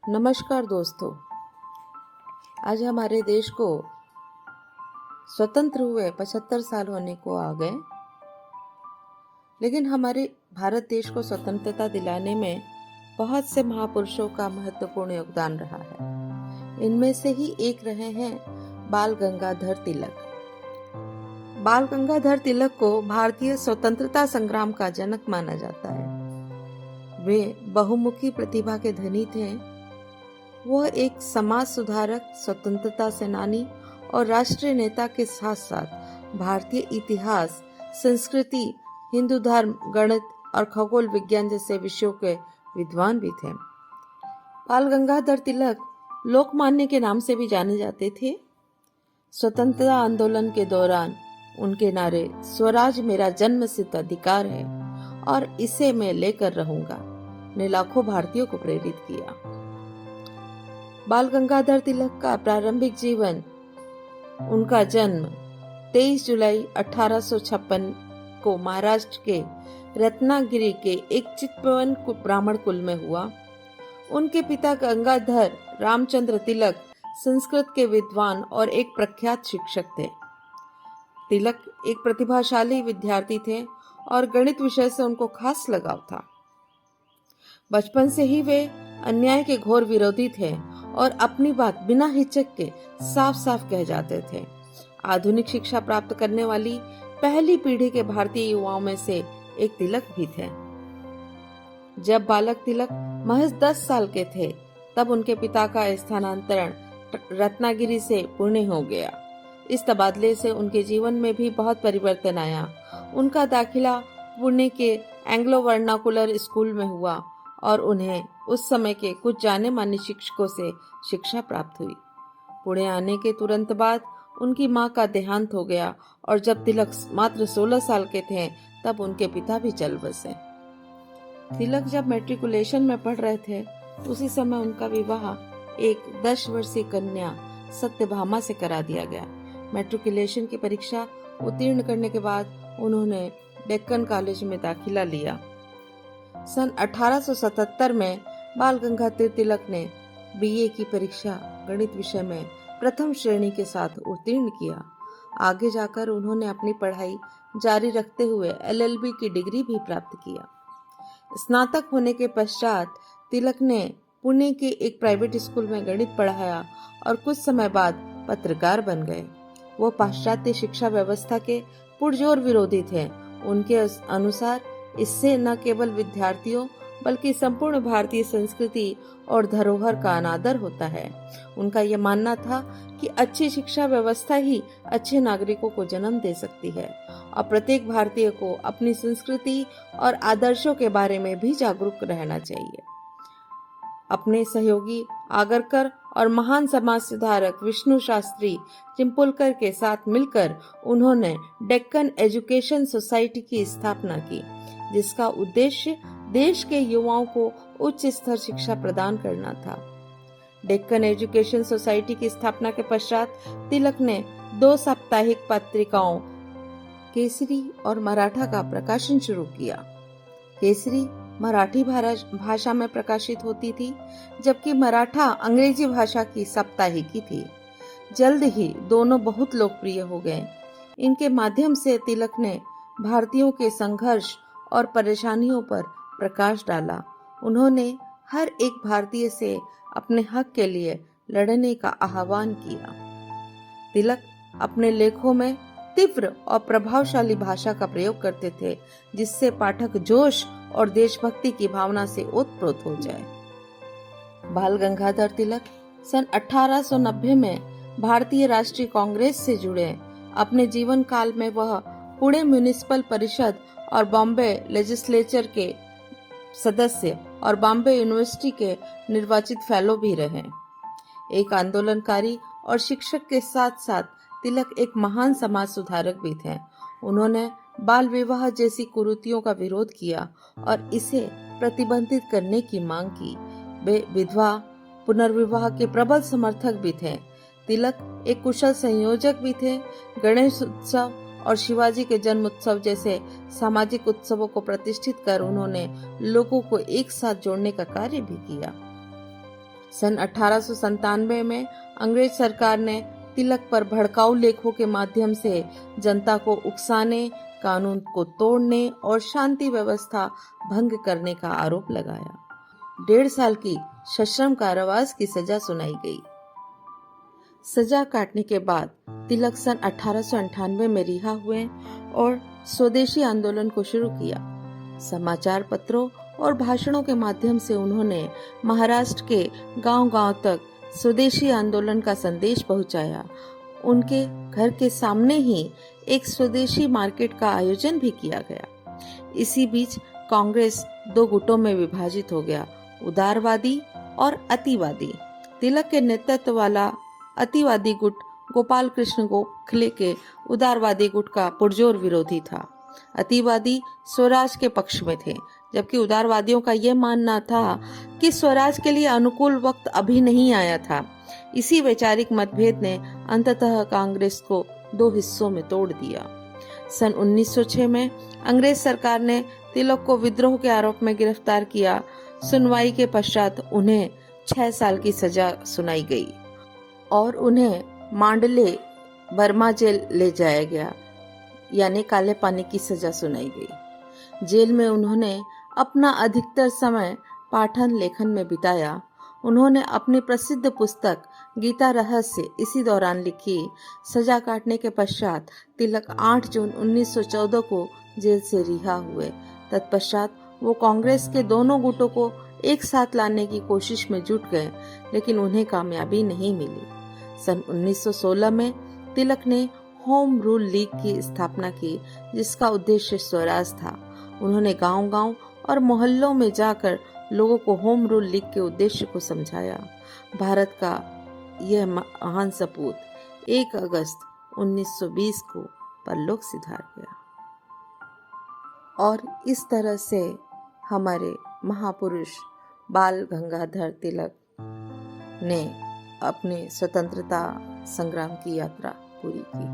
नमस्कार दोस्तों। आज हमारे देश को स्वतंत्र हुए 75 साल होने को आ गए, लेकिन हमारे भारत देश को स्वतंत्रता दिलाने में बहुत से महापुरुषों का महत्वपूर्ण योगदान रहा है। इनमें से ही एक रहे हैं बाल गंगाधर तिलक। बाल गंगाधर तिलक को भारतीय स्वतंत्रता संग्राम का जनक माना जाता है। वे बहुमुखी प्रतिभा के धनी थे। वह एक समाज सुधारक, स्वतंत्रता सेनानी और राष्ट्रीय नेता के साथ साथ भारतीय इतिहास, संस्कृति, हिंदू धर्म, गणित और खगोल विज्ञान जैसे विषयों के विद्वान भी थे। बाल गंगाधर तिलक लोकमान्य के नाम से भी जाने जाते थे। स्वतंत्रता आंदोलन के दौरान उनके नारे स्वराज मेरा जन्मसिद्ध अधिकार है और इसे मैं लेकर रहूंगा ने लाखों भारतीयों को प्रेरित किया। बाल गंगाधर तिलक का प्रारंभिक जीवन, उनका जन्म 23 जुलाई 1856 को महाराष्ट्र के रत्नागिरी के एक चितवन ब्राह्मण कुल में हुआ। उनके पिता गंगाधर रामचंद्र तिलक संस्कृत के विद्वान और एक प्रख्यात शिक्षक थे। तिलक एक प्रतिभाशाली विद्यार्थी थे और गणित विषय से उनको खास लगाव था। बचपन से ही वे अन्याय के घोर विरोधी थे और अपनी बात बिना हिचक के साफ साफ कह जाते थे। आधुनिक शिक्षा प्राप्त करने वाली पहली पीढ़ी के भारतीय युवाओं में से एक तिलक भी थे। जब बालक तिलक महज 10 साल के थे, तब उनके पिता का स्थानांतरण रत्नागिरी से पुणे हो गया। इस तबादले से उनके जीवन में भी बहुत परिवर्तन आया। उनका दाखिला पुणे के एंग्लो वर्नाकुलर स्कूल में हुआ और उन्हें उस समय के कुछ जाने माने शिक्षकों से शिक्षा प्राप्त हुई। पुणे आने के तुरंत बाद उनकी मां का देहांत हो गया और जब तिलक मात्र 16 साल के थे, तब उनके पिता भी चल बसे। तिलक जब मैट्रिकुलेशन में पढ़ रहे थे, उसी समय उनका विवाह एक 10 वर्षीय कन्या सत्यभामा से करा दिया गया। मैट्रिकुलेशन की परीक्षा उत्तीर्ण करने के बाद उन्होंने डेक्कन कॉलेज में दाखिला लिया। सन 1877 में बाल गंगाधर तिलक ने बीए की परीक्षा गणित विषय में प्रथम श्रेणी के साथ उत्तीर्ण किया। आगे जाकर उन्होंने अपनी पढ़ाई जारी रखते हुए एलएलबी की डिग्री भी प्राप्त किया। स्नातक होने के पश्चात तिलक ने पुणे के एक प्राइवेट स्कूल में गणित पढ़ाया और कुछ समय बाद पत्रकार बन गए। वो पाश्चात्य शिक्षा व्यवस्था के पुरजोर विरोधी थे। उनके अनुसार इससे न केवल विद्यार्थियों बल्कि संपूर्ण भारतीय संस्कृति और धरोहर का अनादर होता है। उनका यह मानना था कि अच्छी शिक्षा व्यवस्था ही अच्छे नागरिकों को जन्म दे सकती है और प्रत्येक भारतीय को अपनी संस्कृति और आदर्शों के बारे में भी जागरूक रहना चाहिए। अपने सहयोगी आगरकर और महान समाज सुधारक विष्णु शास्त्री चिंपुलकर के साथ मिलकर उन्होंने डेक्कन एजुकेशन सोसाइटी की स्थापना की, जिसका उद्देश्य देश के युवाओं को उच्च स्तर शिक्षा प्रदान करना था। डेक्कन एजुकेशन सोसाइटी की स्थापना के पश्चात तिलक ने 2 साप्ताहिक पत्रिकाओं केसरी और मराठा का प्रकाशन शुरू किया। केसरी मराठी भाषा में प्रकाशित होती थी, जबकि मराठा अंग्रेजी भाषा की साप्ताहिकी थी। जल्द ही दोनों बहुत लोकप्रिय हो गए। इनके माध्यम से तिलक ने भारतीयों के संघर्ष और परेशानियों पर प्रकाश डाला। उन्होंने हर एक भारतीय से अपने हक के लिए लड़ने का आह्वान किया। तिलक अपने लेखों में तीव्र और प्रभावशाली भाषा का प्रयोग करते थे, जिससे पाठक जोश और देशभक्ति की भावना से ओतप्रोत हो जाए। बाल गंगाधर तिलक सन 1890 में भारतीय राष्ट्रीय कांग्रेस से जुड़े। अपने जीवन काल में वह पुणे म्युनिसिपल परिषद और बॉम्बे लेजिस्लेचर के सदस्य और बॉम्बे यूनिवर्सिटी के निर्वाचित फेलो भी रहे। एक आंदोलनकारी और शिक्षक के साथ साथ तिलक एक महान समाज सुधारक भी थे। उन्होंने बाल विवाह जैसी कुरीतियों का विरोध किया और इसे प्रतिबंधित करने की मांग की। वे विधवा पुनर्विवाह के प्रबल समर्थक भी थे। तिलक एक कुशल संयोजक भी थे। गणेश उत्सव और शिवाजी के जन्म उत्सव जैसे सामाजिक उत्सवों को प्रतिष्ठित कर उन्होंने लोगों को एक साथ जोड़ने का कार्य भी किया। सन 1897 में अंग्रेज सरकार ने तिलक पर भड़काऊ लेखों के माध्यम से जनता को उकसाने, कानून को तोड़ने और शांति व्यवस्था भंग करने का आरोप लगाया। 1.5 साल की सश्रम कारावास की सजा सुनाई गई। सजा काटने के बाद तिलक सन 1898 में रिहा हुए और स्वदेशी आंदोलन को शुरू किया। समाचार पत्रों और भाषणों के माध्यम से उन्होंने महाराष्ट्र के गांव-गांव तक स्वदेशी आंदोलन का संदेश पहुंचाया। उनके घर के सामने ही एक स्वदेशी मार्केट का आयोजन भी किया गया। इसी बीच कांग्रेस 2 गुटों में विभाजित हो गया, उदारवादी और अतिवादी। तिलक के नेतृत्व वाला अतिवादी गुट गोपाल कृष्ण गोखले के उदारवादी गुट का पुरजोर विरोधी था। अतिवादी स्वराज के पक्ष में थे, जबकि उदारवादियों का यह मानना था कि स्वराज के लिए अनुकूल वक्त अभी नहीं आया था। इसी वैचारिक मतभेद ने अंततः कांग्रेस को 2 हिस्सों में तोड़ दिया। सन 1906 में अंग्रेज सरकार ने तिलक को विद्रोह के आरोप में गिरफ्तार किया। सुनवाई के पश्चात उन्हें 6 साल की सजा सुनाई गई और उन्हें मांडले बर्मा जेल ले जाया गया, यानी काले पानी की सजा सुनाई गई। जेल में उन्होंने अपना अधिकतर समय पाठन लेखन में बिताया। उन्होंने अपनी प्रसिद्ध पुस्तक गीता रहस्य इसी दौरान लिखी। सजा काटने के पश्चात तिलक 8 जून 1914 को जेल से रिहा हुए। तत्पश्चात वो कांग्रेस के दोनों गुटों को एक साथ लाने की कोशिश में जुट गए, लेकिन उन्हें कामयाबी नहीं मिली। सन 1916 में तिलक ने होम रूल लीग की स्थापना की, जिसका उद्देश्य स्वराज था। उन्होंने गांव-गांव और मोहल्लों में जाकर लोगों को होम रूल लीग के उद्देश्य को समझाया। भारत का यह महान सपूत 1 अगस्त 1920 को परलोक सिधार गया। और इस तरह से हमारे महापुरुष बाल गंगाधर तिलक ने अपनी स्वतंत्रता संग्राम की यात्रा पूरी की।